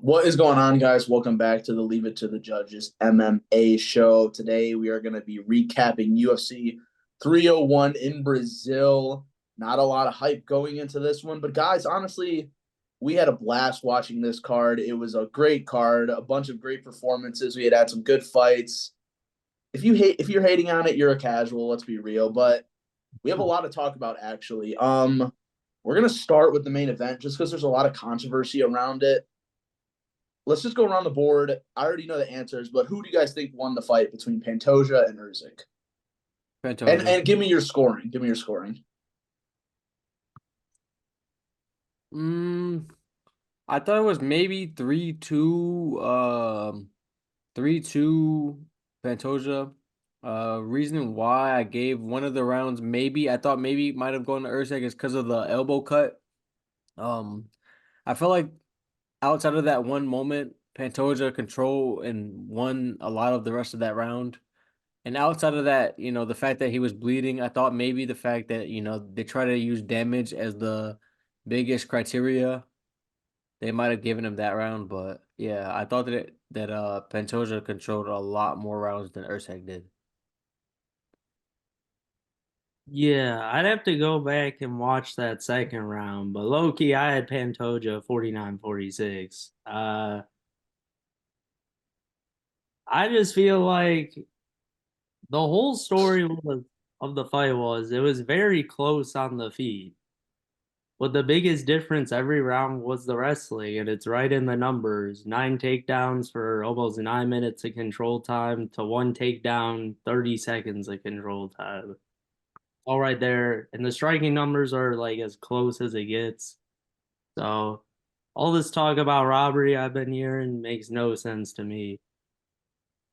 What is going on, guys? Welcome back to the Leave It to the Judges MMA show. Today, we are going to be recapping UFC 301 in Brazil. Not a lot of hype going into this one, but guys, honestly, we had a blast watching this card. It was a great card, a bunch of great performances. We had some good fights. If you're hating on it, you're a casual. Let's be real, but we have a lot to talk about actually. We're gonna start with the main event just because there's a lot of controversy around it. Let's just go around the board. I already know the answers, but who do you guys think won the fight between Pantoja and Urzik? And Pantoja. and give me your scoring. Give me your scoring. Mm, I thought it was maybe 3-2, 3-2 Pantoja. Reason why I gave one of the rounds maybe I thought maybe it might have gone to Usyk is because of the elbow cut. Um, I felt like outside of that one moment, Pantoja controlled and won a lot of the rest of that round. And outside of that, the fact that he was bleeding, I thought maybe the fact that, they try to use damage as the biggest criteria, they might have given him that round. But yeah, I thought that Pantoja controlled a lot more rounds than Usyk did. Yeah, I'd have to go back and watch that second round, but low key, I had Pantoja 49-46. I just feel like the whole story of the fight was it was very close on the feet. But the biggest difference every round was the wrestling, and it's right in the numbers. 9 takedowns for almost 9 minutes of control time to one takedown, 30 seconds of control time. All right there. And the striking numbers are like as close as it gets. So all this talk about robbery I've been hearing makes no sense to me.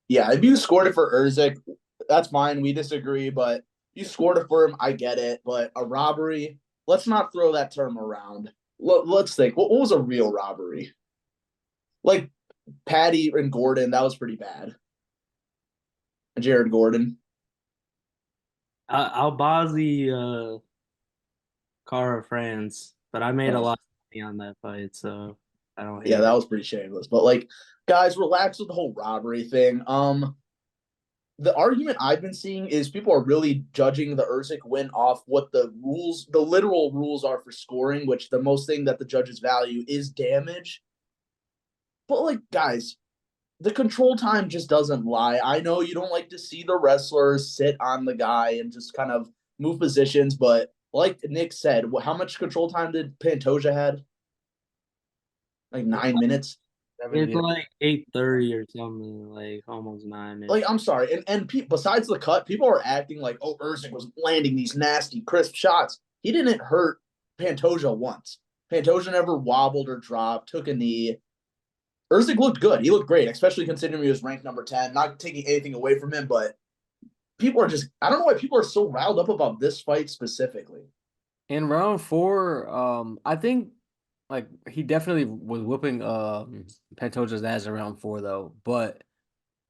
Yeah, if you scored it for Urzik, that's fine. We disagree, but if you scored it for him, I get it. But a robbery, let's not throw that term around. Let's think. What was a real robbery? Like Patty and Gordon, that was pretty bad. Jared Gordon. Albazi, Cara France, but I made a Oh, lot of money on that fight, so I don't yeah, hate that it. was pretty shameless. But like, guys, relax with the whole robbery thing. The argument I've been seeing is people are really judging the Urzik win off what the rules, the literal rules are for scoring, which the most thing that the judges value is damage. But like, guys, the control time just doesn't lie. I know you don't like to see the wrestlers sit on the guy and just kind of move positions, but like Nick said, how much control time did Pantoja had? Like 9 minutes. It's 70. like 8:30 or something, like almost 9 minutes. Like, I'm sorry, besides the cut, people are acting like, oh, Urzik was landing these nasty, crisp shots. He didn't hurt Pantoja once. Pantoja never wobbled or dropped, took a knee. Urzik looked good. He looked great, especially considering he was ranked number 10. Not taking anything away from him, but people are just, I don't know why people are so riled up about this fight specifically. In round four, I think like he definitely was whooping Pantoja's ass in round four though. But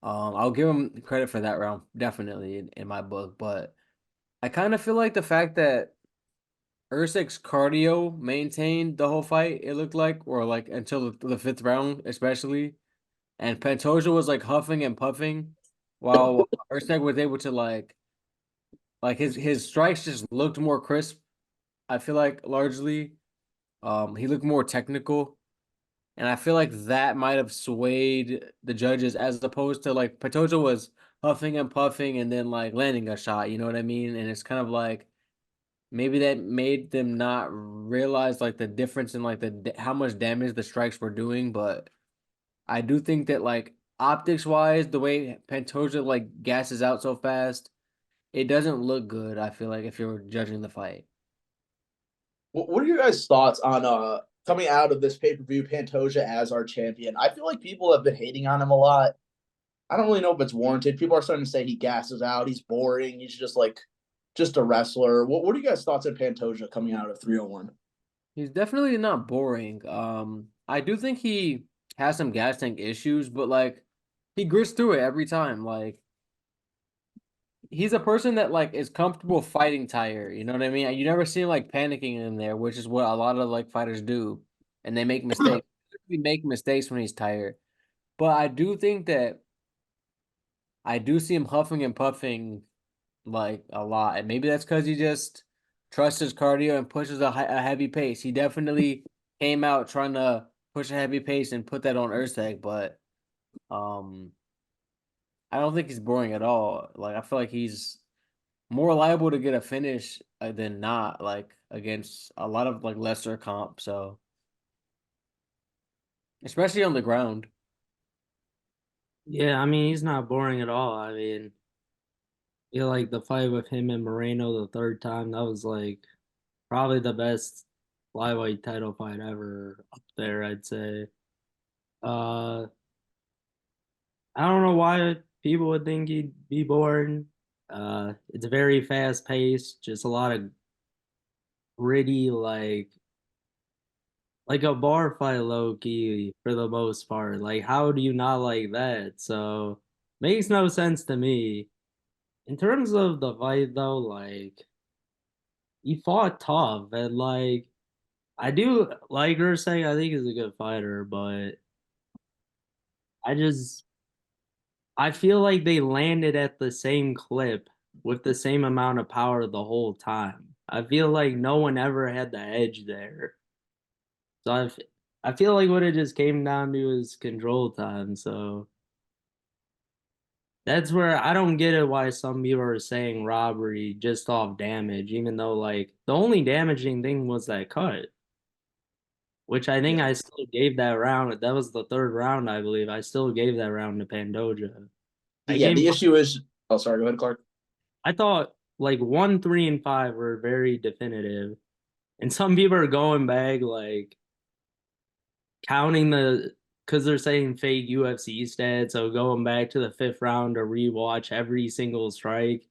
I'll give him credit for that round, definitely in my book. But I kind of feel like the fact that Usyk's cardio maintained the whole fight, it looked like, or like until the fifth round, especially. And Pantoja was like huffing and puffing while Usyk was able to like his strikes just looked more crisp. I feel like largely. He looked more technical. And I feel like that might have swayed the judges as opposed to like Patoja was huffing and puffing and then like landing a shot, you know what I mean? And it's kind of like maybe that made them not realize like the difference in like the how much damage the strikes were doing, but I do think that like optics wise, the way Pantoja like gasses out so fast, it doesn't look good, I feel like if you're judging the fight. What are your guys' thoughts on coming out of this pay-per-view, Pantoja as our champion? I feel like people have been hating on him a lot. I don't really know if it's warranted. People are starting to say he gasses out, he's boring, he's just a wrestler. What are you guys' thoughts on Pantoja coming out of 301? He's definitely not boring. I do think he has some gas tank issues, but like he grits through it every time. Like he's a person that like is comfortable fighting tired. You know what I mean? You never see him like panicking in there, which is what a lot of like fighters do, and they make mistakes. make mistakes when he's tired. But I do think that I do see him huffing and puffing like a lot. And maybe that's because he just trusts his cardio and pushes a heavy pace. He definitely came out trying to push a heavy pace and put that on Urseg, but um I don't think he's boring at all. Like I feel like he's more liable to get a finish than not, like against a lot of like lesser comp. So especially on the ground. Yeah, I mean he's not boring at all. I mean, feel like the fight with him and Moreno the third time, that was like probably the best flyweight title fight ever up there, I'd say. Uh I don't know why people would think he'd be boring. It's very fast paced, just a lot of gritty, like a bar fight low key for the most part. Like, how do you not like that? So makes no sense to me. In terms of the fight though, like he fought tough and like I do like her saying I think he's a good fighter, but I just I feel like they landed at the same clip with the same amount of power the whole time. I feel like no one ever had the edge there. So I feel like what it just came down to is control time. So that's where I don't get it why some people are saying robbery just off damage, even though like the only damaging thing was that cut, which I think Yeah. I still gave that round. That was the third round, I believe. I still gave that round to Pandoja. I Yeah, gave the issue is. Oh, sorry. Go ahead, Clark. I thought like one, three, and five were very definitive. And some people are going back like counting the because they're saying fake UFC stats, so going back to the fifth round to rewatch every single strike.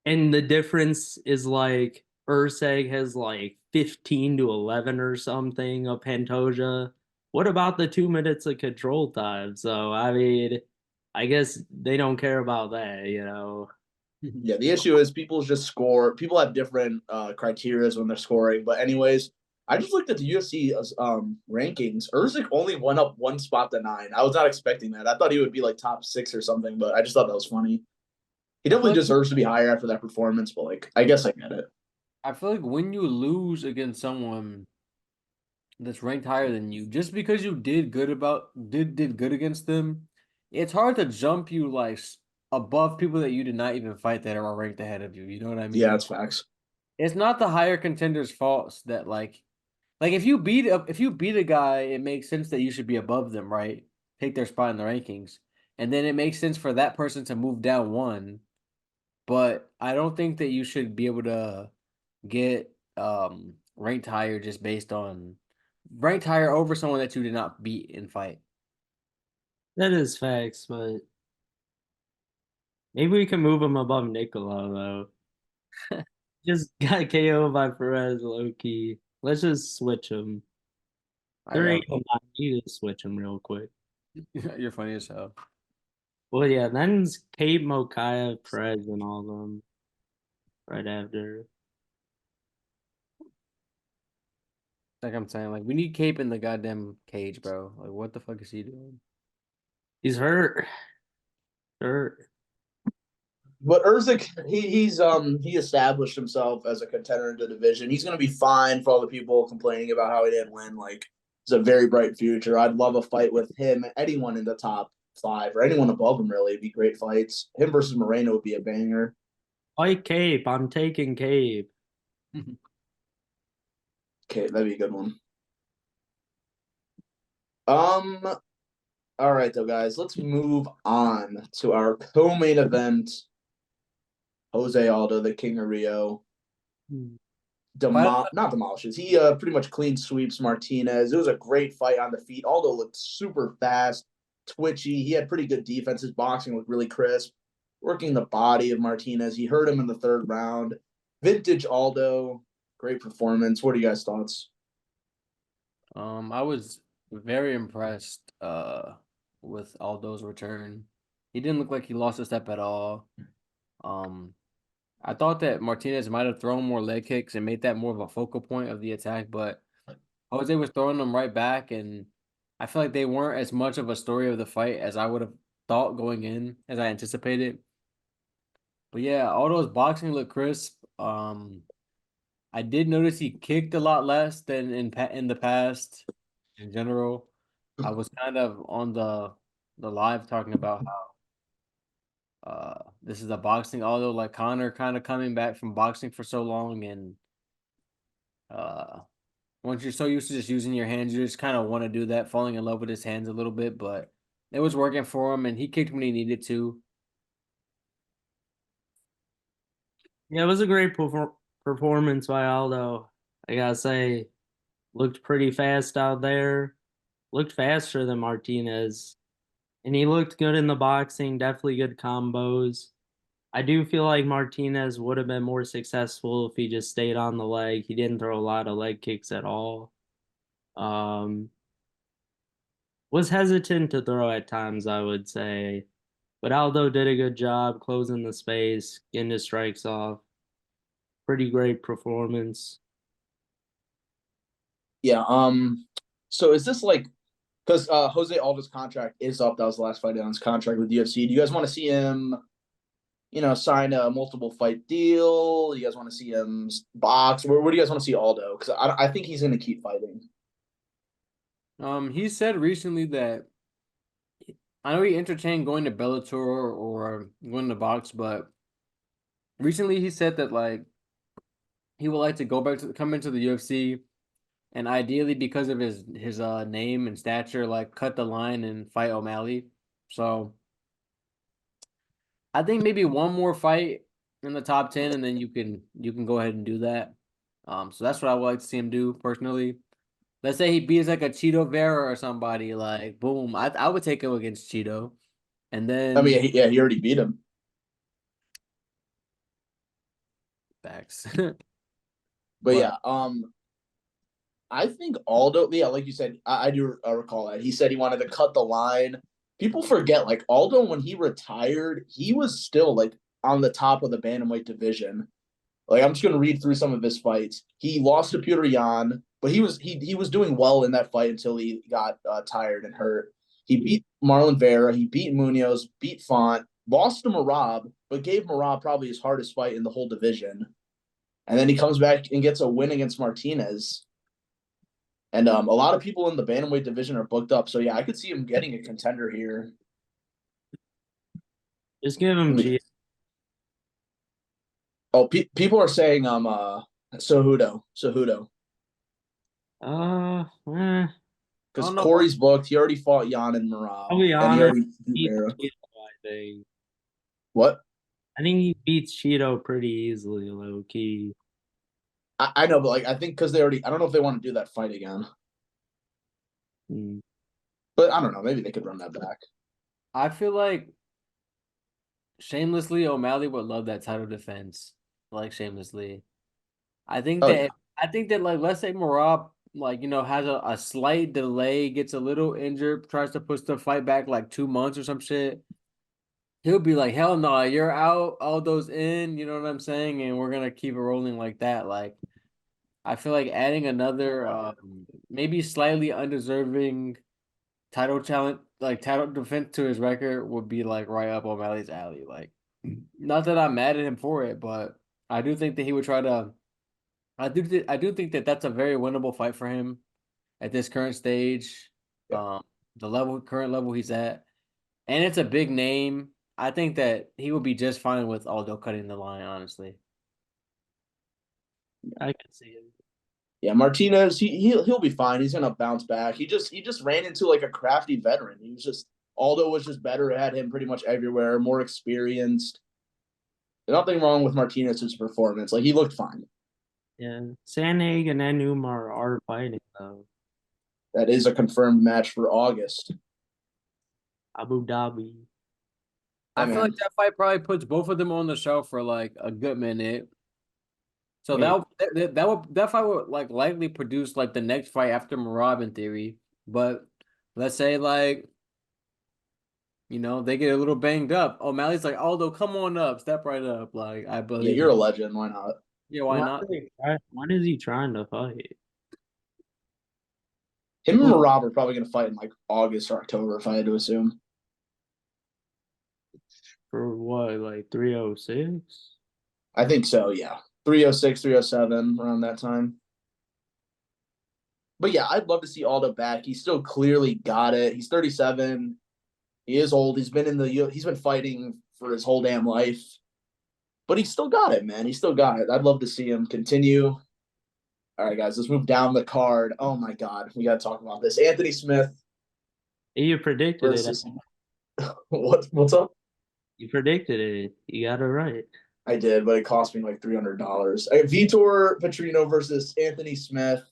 And the difference is like Urseg has like 15 to 11 or something of Pantoja. What about the 2 minutes of control time? So I mean, I guess they don't care about that, you know. Yeah, the issue is people just score. People have different criteria when they're scoring. But anyways, I just looked at the UFC rankings. Usyk only went up one spot to 9. I was not expecting that. I thought he would be like top 6 or something, but I just thought that was funny. He I feel definitely like deserves to be higher after that performance, but like I guess I get it. I feel like when you lose against someone that's ranked higher than you, just because you did good against them, it's hard to jump you like above people that you did not even fight that are ranked ahead of you. You know what I Yeah, mean? that's facts. It's not the higher contenders' faults that like if you beat a guy, it makes sense that you should be above them, right? Take their spot in the rankings. And then it makes sense for that person to move down one. But I don't think that you should be able to get ranked higher just based on ranked higher over someone that you did not beat in fight. That is facts, but maybe we can move him above Nicola though. Just got KO'd by Perez low key. Let's just switch him. I There ain't got no lie. You just switch him real quick. you're funny as hell. Well, yeah, then's Kate, Mokaya, Perez, and all them right after. Like I'm saying, like we need Cape in the goddamn cage, bro. Like what the fuck is he doing? He's hurt. Hurt. But Urzik, he established himself as a contender in the division. He's gonna be fine for all the people complaining about how he didn't win. Like it's a very bright future. I'd love a fight with him, anyone in the top 5 or anyone above him. Really, it'd be great fights. Him versus Moreno would be a banger. Fight Cape. I'm taking Cape. Okay, that'd be a good one. Um, all right though, guys. Let's move on to our co-main event. Jose Aldo, the King of Rio, Fight not demolishes. He pretty much clean sweeps Martinez. It was a great fight on the feet. Aldo looked super fast, twitchy. He had pretty good defense. His boxing looked really crisp, working the body of Martinez. He hurt him in the third round. Vintage Aldo, great performance. What are you guys' thoughts? I was very impressed with Aldo's return. He didn't look like he lost a step at all. Um I thought that Martinez might have thrown more leg kicks and made that more of a focal point of the attack, but Jose was throwing them right back, and I feel like they weren't as much of a story of the fight as I would have thought going in, as I anticipated. But yeah, Aldo's boxing looked crisp. I did notice he kicked a lot less than in the past in general. I was kind of on the live talking about how this is a boxing, although like Connor kind of coming back from boxing for so long, and uh once you're so used to just using your hands, you just kind of want to do that, falling in love with his hands a little bit, but it was working for him and he kicked when he needed to. Yeah, it was a great performance by Aldo. I gotta say, looked pretty fast out there. Looked faster than Martinez. And he looked good in the boxing, definitely good combos. I do feel like Martinez would have been more successful if he just stayed on the leg. He didn't throw a lot of leg kicks at all. Um, was hesitant to throw at times, I would say. But Aldo did a good job closing the space, getting his strikes off. Pretty great performance. Yeah. So is this like because Jose Aldo's contract is up? That was the last fight on his contract with UFC. Do you guys want to see him, sign a multiple fight deal? Do you guys want to see him box? Where do you guys want to see Aldo? Because I think he's going to keep fighting. He said recently that I know he entertained going to Bellator or going to box, but recently he said that like he would like to go back to come into the UFC and ideally because of his name and stature, like cut the line and fight O'Malley. So I think maybe one more fight in the top 10 and then you can go ahead and do that. So that's what I would like to see him do personally. Let's say he beats like a Cheeto Vera or somebody, like boom. I would take him against Cheeto. And I then mean, yeah, he already beat him. backs. But But yeah, I think Aldo, yeah, like you said, I do recall that. He said he wanted to cut the line. People forget, like, Aldo, when he retired, he was still, like, on the top of the bantamweight division. Like, I'm just going to read through some of his fights. He lost to Peter Yan, but he was doing well in that fight until he got tired and hurt. He beat Marlon Vera. He beat Munoz, beat Font, lost to Marab, but gave Marab probably his hardest fight in the whole division. And then he comes back and gets a win against Martinez. And a lot of people in the bantamweight division are booked up. So yeah, I could see him getting a contender here. Just give him G. Oh, people are saying Cejudo Eh, I because don't know if Corey's booked. He already fought Jan and I'll Marab, be and he honest. already beat Beat Vera. Cheeto, I think. What? I think he beats Cheeto pretty easily, low key. I know, but like I think because they already, I don't know if they want to do that fight again. Hmm. But I don't know. Maybe they could run that back. I feel like shamelessly O'Malley would love that title defense. Like shamelessly. I think Oh yeah, that I think that like let's say Marab like has a slight delay, gets a little injured, tries to push the fight back like 2 months or some shit. He'll be like, hell no, you're out, all those in, you know what I'm saying? And we're gonna keep it rolling like that. Like I feel like adding another maybe slightly undeserving title challenge, like title defense to his record would be like right up O'Malley's alley. Like not that I'm mad at him for it, but I do think that he would try to I do think that that's a very winnable fight for him at this current stage. yeah, The current level he's at, and it's a big name. I think that he will be just fine with Aldo cutting the line, honestly. I can see it. yeah. Martinez, he'll be fine. He's gonna bounce back. He just ran into like a crafty veteran. He was just Aldo was just better. Had him pretty much everywhere, more experienced. Nothing wrong with Martinez's performance. Like he looked fine. Yeah. Sandhagen and Umar are fighting though. That is a confirmed match for August. Abu Dhabi. Hey I feel like man, that fight probably puts both of them on the shelf for like a good minute. So Maybe. that fight would like likely produce like the next fight after Marab in theory. But let's say like they get a little banged up. O'Malley's like, Aldo, come on up, step right up. Like I yeah, believe you're in. a legend. Why not? Yeah, why not? When is he trying to fight? Him and Rob are probably going to fight in like August or October, if I had to assume. For what, like 306? I think so, yeah. 306, 307, around that time. But yeah, I'd love to see Aldo back. He's still clearly got it. He's 37. He is old. He's been fighting for his whole damn life. But he's still got it, man. He's still got it. I'd love to see him continue. All right, guys, let's move down the card. Oh my God, we got to talk about this. Anthony Smith You predicted it. versus what's up? You predicted it. You got it right. I did, but it cost me like $300. Vitor Petrino versus Anthony Smith.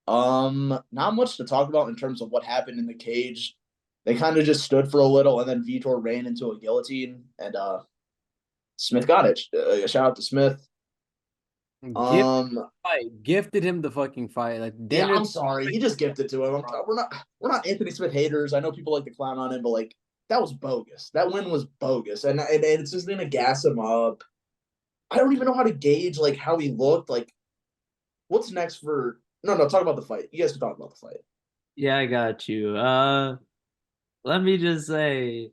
Not much to talk about in terms of what happened in the cage. They kind of just stood for a little, and then Vitor ran into a guillotine, and Smith got it. Shout out to Smith. Gifted him the fucking fight. Like, yeah, I'm sorry, he just gifted to him. We're not Anthony Smith haters. I know people like to clown on him, but like that was bogus. That win was bogus, and it's just gonna gas him up. I don't even know how to gauge like how he looked. Like, what's next for? No, talk about the fight. You guys can talk about the fight. Yeah, I got you. Let me just say,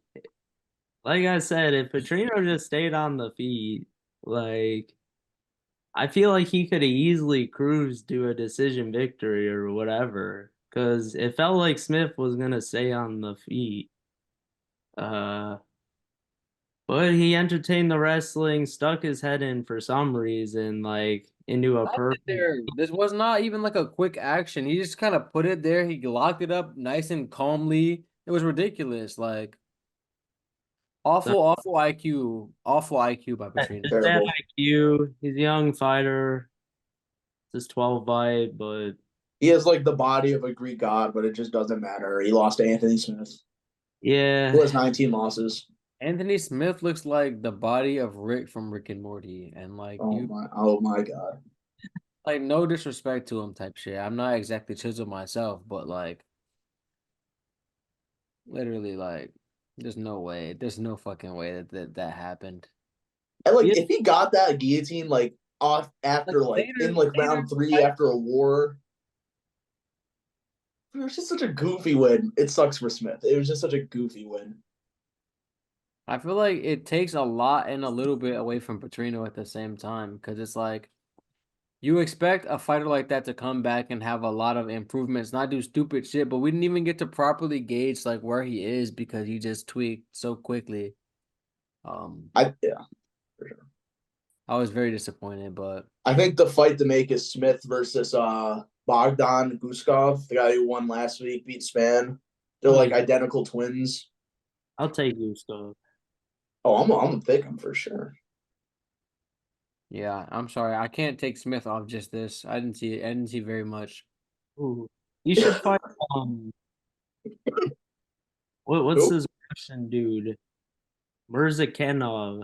like I said, if Petrino just stayed on the feet, like I feel like he could have easily cruised to a decision victory or whatever. Because it felt like Smith was gonna stay on the feet. Uh, but he entertained the wrestling, stuck his head in for some reason, like into a perfect. This was not even like a quick action. He just kind of put it there. He locked it up nice and calmly. It was ridiculous. Like awful IQ by Petrino. Bad IQ. He's a young fighter. It's his 12 fight, but he has like the body of a Greek god, but it just doesn't matter. He lost to Anthony Smith. Yeah. Who has 19 losses. Anthony Smith looks like the body of Rick from Rick and Morty, and like oh my God. Like no disrespect to him type shit. I'm not exactly chisel myself, but like literally like there's no way. There's no fucking way that happened. And like if he got that guillotine like off after like in like round 3 after a war. It was just such a goofy win. It sucks for Smith. It was just such a goofy win. I feel like it takes a lot and a little bit away from Petrino at the same time because it's like you expect a fighter like that to come back and have a lot of improvements, not do stupid shit, but we didn't even get to properly gauge like where he is because he just tweaked so quickly. Yeah, for sure. I was very disappointed, but I think the fight to make is Smith versus Bogdan Guskov, the guy who won last week, beat Span. They're like identical twins. I'll take Guskov. Oh, I'm gonna pick him for sure. Yeah, I'm sorry. I can't take Smith off just this. I didn't see very much. Ooh. You should fight what's Who? this Russian dude? Murzakanov.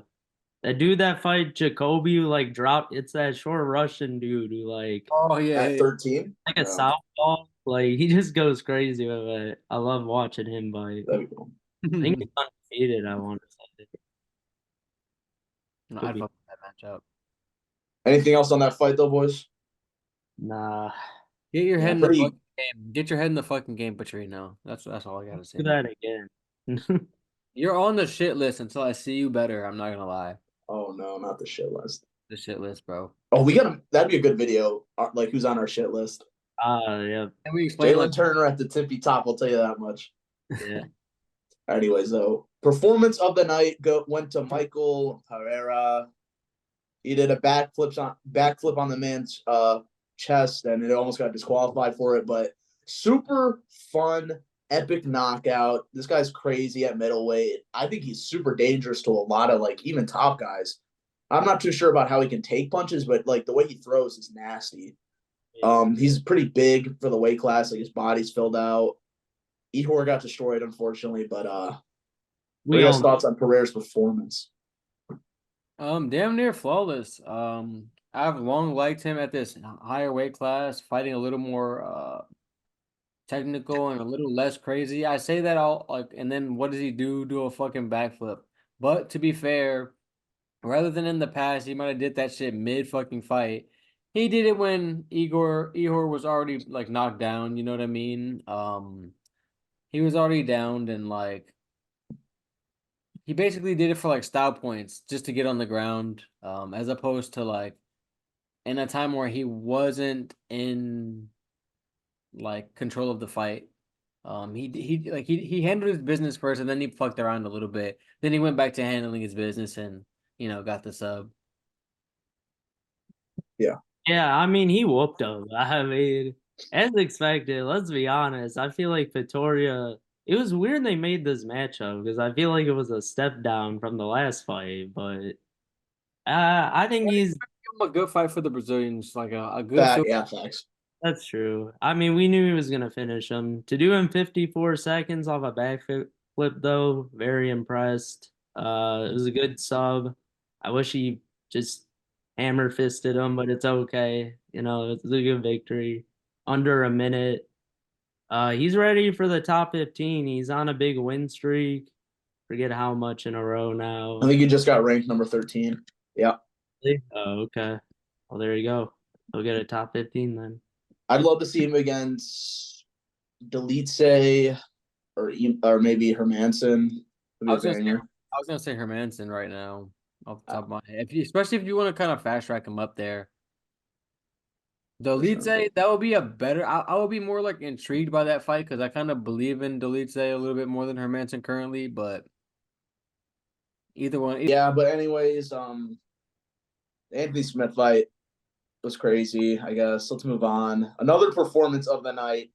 That dude that fight Jacoby who like dropped it's that short Russian dude who like At 13? like a southpaw. Like he just goes crazy with it. I love watching him fight. That'd be cool. I think he's undefeated, I want to say. No, I'd fuck with that matchup. Anything else on that fight though, boys? Nah. Get your head in the fucking game. Get your head in the fucking game, Petrino. That's all I gotta say. Do that again. You're on the shit list until I see you better. I'm not gonna lie. Oh no, not the shit list. The shit list, bro. Oh, that'd be a good video. Like who's on our shit list? Yeah. Can we explain Jalen Turner at the tippy top, I'll tell you that much. Yeah. Anyways, though, performance of the night went to Michael Pereira. He did a backflip on the man's chest, and it almost got disqualified for it. But super fun, epic knockout. This guy's crazy at middleweight. I think he's super dangerous to a lot of like even top guys. I'm not too sure about how he can take punches, but like the way he throws is nasty. He's pretty big for the weight class. Like his body's filled out. Ihor got destroyed, unfortunately, but what are your thoughts on Pereira's performance? Damn near flawless. I've long liked him at this higher weight class, fighting a little more technical and a little less crazy. I say that all like, and then what does he do? Do a fucking backflip. But to be fair, rather than in the past, he might have did that shit mid fucking fight. he did it when Igor was already like knocked down, you know what I mean? He was already downed and like he basically did it for like style points just to get on the ground, as opposed to like in a time where he wasn't in like control of the fight. He handled his business first and then he fucked around a little bit. Then he went back to handling his business and got the sub. Yeah. Yeah, I mean, he whooped him. I mean, as expected, let's be honest. I feel like Victoria, it was weird they made this matchup because I feel like it was a step down from the last fight, but I think he's Give him a good fight for the Brazilians, like a good feel. Yeah, facts. that's true. I mean, we knew he was gonna finish him. To do him 54 seconds off a backflip though, very impressed. It was a good sub. I wish he just hammer fisted him, but it's okay. It's a good victory. Under a minute. He's ready for the top 15. He's on a big win streak. Forget how much in a row now. I think he just got ranked number 13. Yeah. Oh, okay. Well, there you go. He'll get a top 15 then. I'd love to see him against Delitse or maybe Hermanson. I was gonna say Hermanson right now, off the top of my head. Especially if you want to kind of fast track him up there. Delitse, sure. that would be a better. I would be more like intrigued by that fight because I kind of believe in Delitse a little bit more than Hermanson currently, but either one. Yeah, but anyways, Anthony Smith fight was crazy, I guess. Let's move on. Another performance of the night.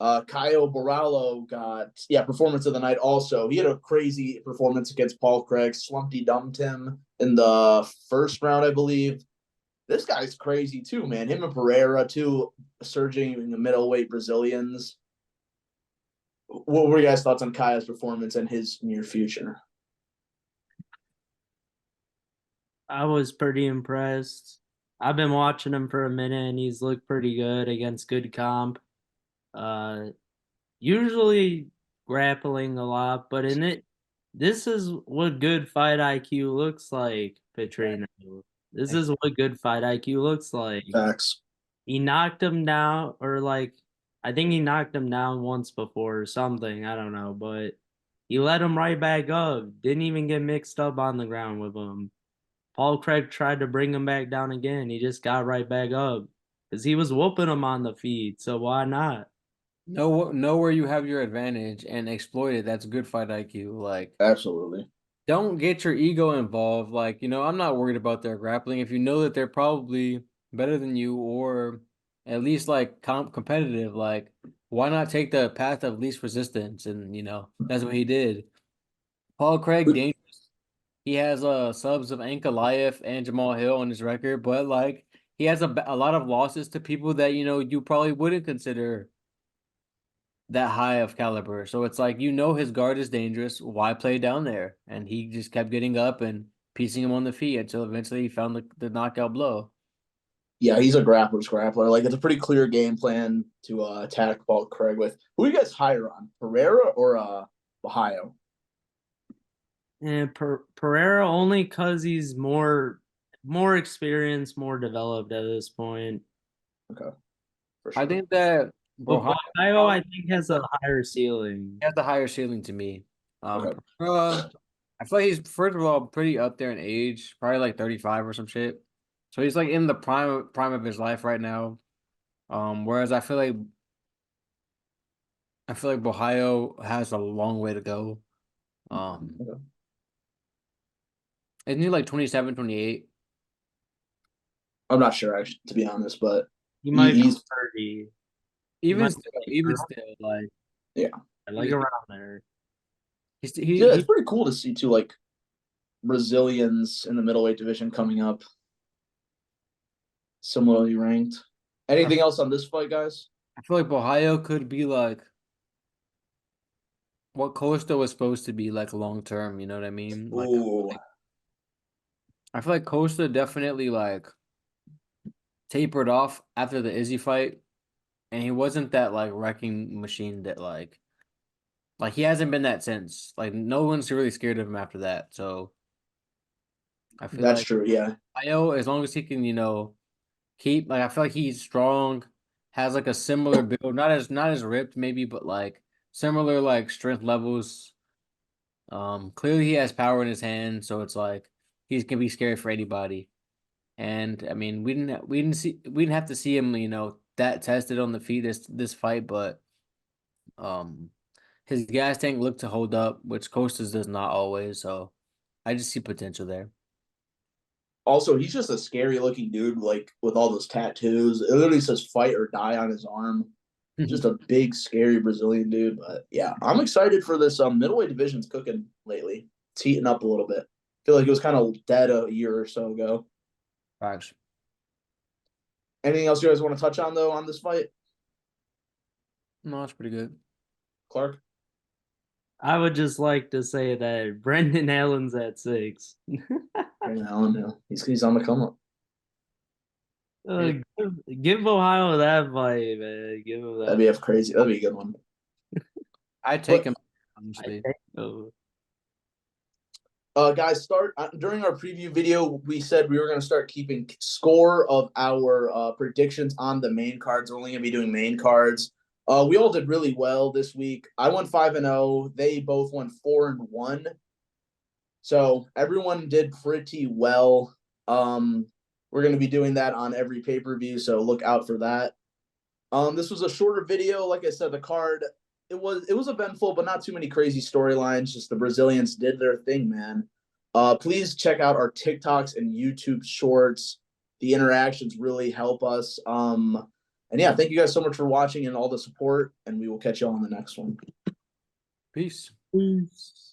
Caio Borralho got performance of the night also. He had a crazy performance against Paul Craig. Slumpy dumped him in the first round, I believe. This guy's crazy too, man. Him and Pereira, too, surging in the middleweight Brazilians. What were your guys' thoughts on Caio's performance and his near future? I was pretty impressed. I've been watching him for a minute and he's looked pretty good against good comp. Uh, Usually grappling a lot, but this is what good fight IQ looks like, Petrino. This is what good fight IQ looks like. Facts. He knocked him down, or like, I think he knocked him down once before or something. I don't know, but he let him right back up. Didn't even get mixed up on the ground with him. Paul Craig tried to bring him back down again. He just got right back up because he was whooping him on the feet. So why not? Know where you have your advantage and exploit it. That's good fight IQ. Like, Absolutely. don't get your ego involved. Like, I'm not worried about their grappling. If you know that they're probably better than you or at least like competitive, like, why not take the path of least resistance? And, that's what he did. Paul Craig, dangerous. He has subs of Ankalaev and Jamal Hill on his record, but like he has a lot of losses to people that you probably wouldn't consider that high of caliber. So it's like his guard is dangerous. Why play down there? And he just kept getting up and piecing him on the feet until eventually he found the knockout blow. Yeah, he's a grappler's grappler. Like, it's a pretty clear game plan to attack Paul Craig with. Who you guys higher on, Pereira or Ohio? And Pereira only because he's more experienced, more developed at this point. Okay, for sure. I think that But Ohio, I think, has a higher ceiling. He has the higher ceiling to me. Okay. I feel like he's first of all pretty up there in age, probably like 35 or some shit. So he's like in the prime of his life right now. Whereas I feel like Ohio has a long way to go. Okay. Isn't he like 27, 28? I'm not sure, actually, to be honest, but He might be he's 30. Even still, like yeah, like around there. it's pretty cool to see too, like Brazilians in the middleweight division coming up, similarly ranked. Anything else on this fight, guys? I feel like Ohio could be like what Costa was supposed to be like long term. You know what I mean? Like, Ooh, I feel like Costa definitely like tapered off after the Izzy fight, and he wasn't that like wrecking machine that like he hasn't been that since. Like no one's really scared of him after that. So I feel that's like true. Yeah, Ohio, as long as he can, keep. Like I feel like he's strong, has like a similar build, not as ripped maybe, but like similar like strength levels. Clearly he has power in his hand, so it's like he's gonna be scary for anybody. And I mean, we didn't have to see him, that tested on the feet this fight, but um, his gas tank looked to hold up, which Costas does not always. So I just see potential there. Also, he's just a scary looking dude, like with all those tattoos. It literally says "fight or die" on his arm. Just a big, scary Brazilian dude. But yeah, I'm excited for this. Middleweight division's cooking lately. It's heating up a little bit. I feel like it was kind of dead a year or so ago. Facts. Anything else you guys want to touch on though on this fight, No, that's pretty good. Clark? I would just like to say that Brendan Allen's at 6. Brandon Allen, yeah, he's on the come up. Give Ohio that fight, man. Give him That'd that. be crazy. That'd be a good one. I'd take him, I honestly. think so. Guys, start during our preview video. We said we were going to start keeping score of our predictions on the main cards. We're only going to be doing main cards. We all did really well this week. I won 5-0. They both won 4-1. So everyone did pretty well. We're going to be doing that on every pay-per-view, so look out for that. This was a shorter video. Like I said, the card it was eventful, but not too many crazy storylines. Just the Brazilians did their thing, man. Please check out our TikToks and YouTube shorts. The interactions really help us. And yeah, thank you guys so much for watching and all the support, and we will catch you all on the next one. Peace. Peace.